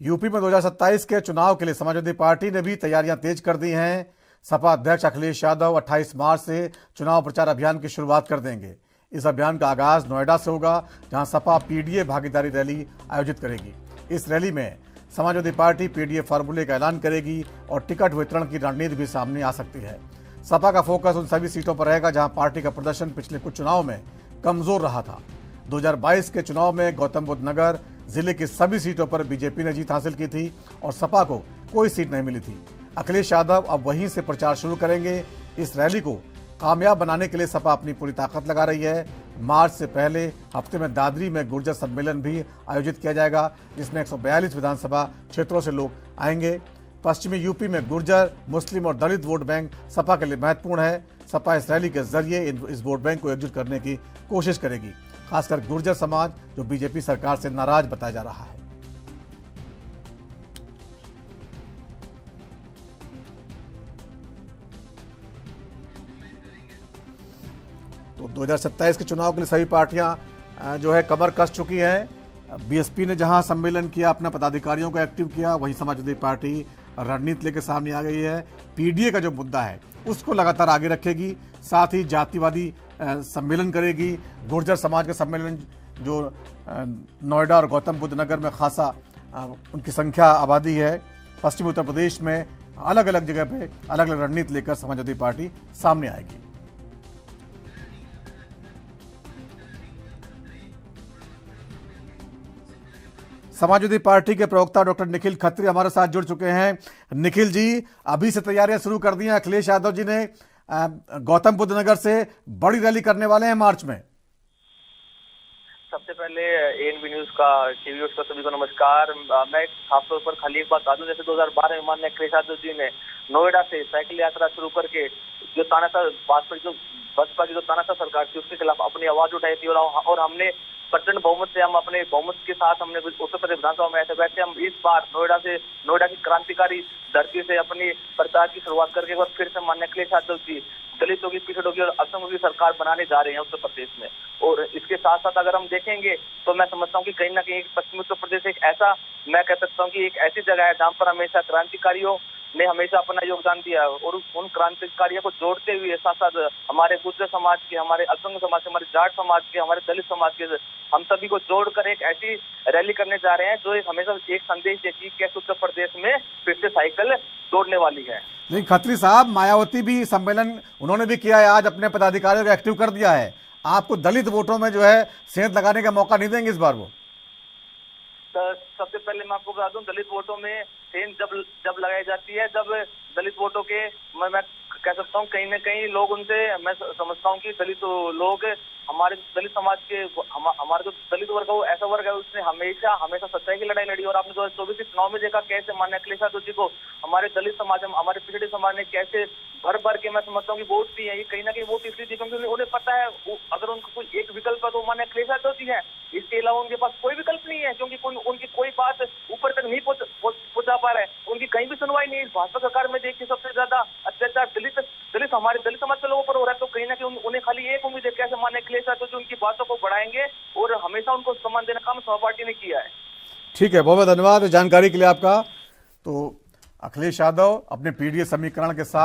UP में 2027 के चुनाव के लिए समाजवादी पार्टी ने भी तैयारियां तेज कर दी हैं। सपा अध्यक्ष अखिलेश यादव 28 मार्च से चुनाव प्रचार अभियान की शुरुआत कर देंगे। इस अभियान का आगाज नोएडा से होगा, जहां सपा पीडीए भागीदारी रैली आयोजित करेगी। इस रैली में समाजवादी पार्टी पीडीए फार्मूले का ऐलान करेगी और टिकट वितरण की रणनीति भी सामने आ सकती है। सपा का फोकस उन सभी सीटों पर रहेगा जहां पार्टी का प्रदर्शन पिछले कुछ चुनाव में कमजोर रहा था। 2022 के चुनाव में गौतम बुद्ध नगर जिले की सभी सीटों पर बीजेपी ने जीत हासिल की थी और सपा को कोई सीट नहीं मिली थी। अखिलेश यादव अब वहीं से प्रचार शुरू करेंगे। इस रैली को कामयाब बनाने के लिए सपा अपनी पूरी ताकत लगा रही है। मार्च से पहले हफ्ते में दादरी में गुर्जर सम्मेलन भी आयोजित किया जाएगा, जिसमें 142 विधानसभा क्षेत्रों से लोग आएंगे। पश्चिमी यूपी में गुर्जर, मुस्लिम और दलित वोट बैंक सपा के लिए महत्वपूर्ण है। सपा इस रैली के जरिए इस वोट बैंक को एकजुट करने की कोशिश करेगी, खासकर गुर्जर समाज जो बीजेपी सरकार से नाराज बताया जा रहा है। तो 2027 के चुनाव के लिए सभी पार्टियां जो है कमर कस चुकी हैं। बीएसपी ने जहां सम्मेलन किया, अपने पदाधिकारियों को एक्टिव किया, वहीं समाजवादी पार्टी रणनीति लेकर सामने आ गई है। पीडीए का जो मुद्दा है उसको लगातार आगे रखेगी, साथ ही जातिवादी सम्मेलन करेगी। गुर्जर समाज का सम्मेलन जो नोएडा और गौतम बुद्ध नगर में खासा उनकी संख्या आबादी है। पश्चिमी उत्तर प्रदेश में अलग अलग जगह पे अलग अलग रणनीति लेकर समाजवादी पार्टी सामने आएगी। समाजवादी पार्टी के प्रवक्ता डॉक्टर निखिल खत्री हमारे साथ जुड़ चुके हैं। निखिल जी, अभी से तैयारियां शुरू कर दी हैं। अखिलेश यादव जी ने गौतम बुद्ध नगर से बड़ी रैली करने वाले हैं मार्च में। सबसे पहले एएनबी न्यूज का टीवी का सभी को नमस्कार। मैं खासतौर पर खाली एक बात बता दूं, जैसे 2012 में माननीय अखिलेश यादव जी ने नोएडा से साइकिल यात्रा शुरू करके जो तानाशाह बसपा की जो तानाशाह सरकार थी उसके खिलाफ अपनी आवाज उठाई थी और हमने प्रचंड बहुमत से हम अपने बहुमत के साथ हमने उत्तर प्रदेश विधानसभा में आए थे। वैसे हम इस बार नोएडा की क्रांतिकारी धरती से अपनी प्रचार की शुरुआत करके एक बार फिर से माननीय अखिलेश यादव जी दलितों की, पिछड़ों की और अल्पसंख्यकों की सरकार बनाने जा रहे हैं उत्तर प्रदेश में। और इसके साथ साथ अगर हम देखेंगे तो मैं समझता हूँ कि कहीं ना कहीं पश्चिमी उत्तर प्रदेश एक ऐसा, मैं कह सकता हूँ कि एक ऐसी जगह है जहाँ पर हमेशा क्रांतिकारियों ने हमेशा अपना योगदान दिया है और उन क्रांतिकारियों को जोड़ते हुए साथ साथ हमारे गुर्जर समाज के, हमारे अल्पसंख्यक समाज के, हमारे जाट समाज के, हमारे दलित समाज के, हम सभी को जोड़कर एक ऐसी रैली करने जा रहे हैं जो हमेशा एक संदेश देती है कि उत्तर प्रदेश में फिर से साइकिल दौड़ने वाली है। नहीं, खत्री साहब, मायावती भी सम्मेलन उन्होंने भी किया है, आज अपने पदाधिकारियों को एक्टिव कर दिया है। आपको दलित वोटों में जो है सेंध लगाने का मौका नहीं देंगे इस बार वो? तो सबसे पहले मैं आपको बता दूं, दलित वोटों में सेंध जब लगाई जाती है, जब दलित वोटों के मैं कह सकता हूँ कहीं न कहीं लोग उनसे, मैं समझता हूँ कि दलित लोग हमारे दलित समाज के, हमारे जो दलित वर्ग है वो ऐसा वर्ग है उसने हमेशा सच्चाई की लड़ाई लड़ी। और आपने 2024 के चुनाव में देखा कैसे माननीय अखिलेश यादव जी को हमारे दलित समाज, हमारे पिछड़े समाज ने कैसे भर भर के, मैं समझता हूँ कि वोट दिए हैं। ये कहीं ना कहीं वोट इसलिए दिए क्योंकि उन्हें पता है अगर उनको कोई एक विकल्प है तो माननीय अखिलेश यादव जी है। इसके अलावा उनके पास कोई विकल्प नहीं है, क्योंकि उनकी कोई बात ऊपर तक नहीं पहुंचा पा रहा है, उनकी कहीं भी सुनवाई नहीं है। भाजपा सरकार में देखिए सबसे ज्यादा अत्याचार हमारे दलित समाज के लोगों पर हो रहा है। तो कहीं ना कहीं उन्हें खाली एक उम्मीद है कैसे माननीय अखिलेश यादव जी उनकी बातों को बढ़ाएंगे और हमेशा उनको सम्मान देने का काम सपा पार्टी ने किया है। ठीक है, बहुत बहुत धन्यवाद जानकारी के लिए आपका। तो अखिलेश यादव अपने पीडीए समीकरण के साथ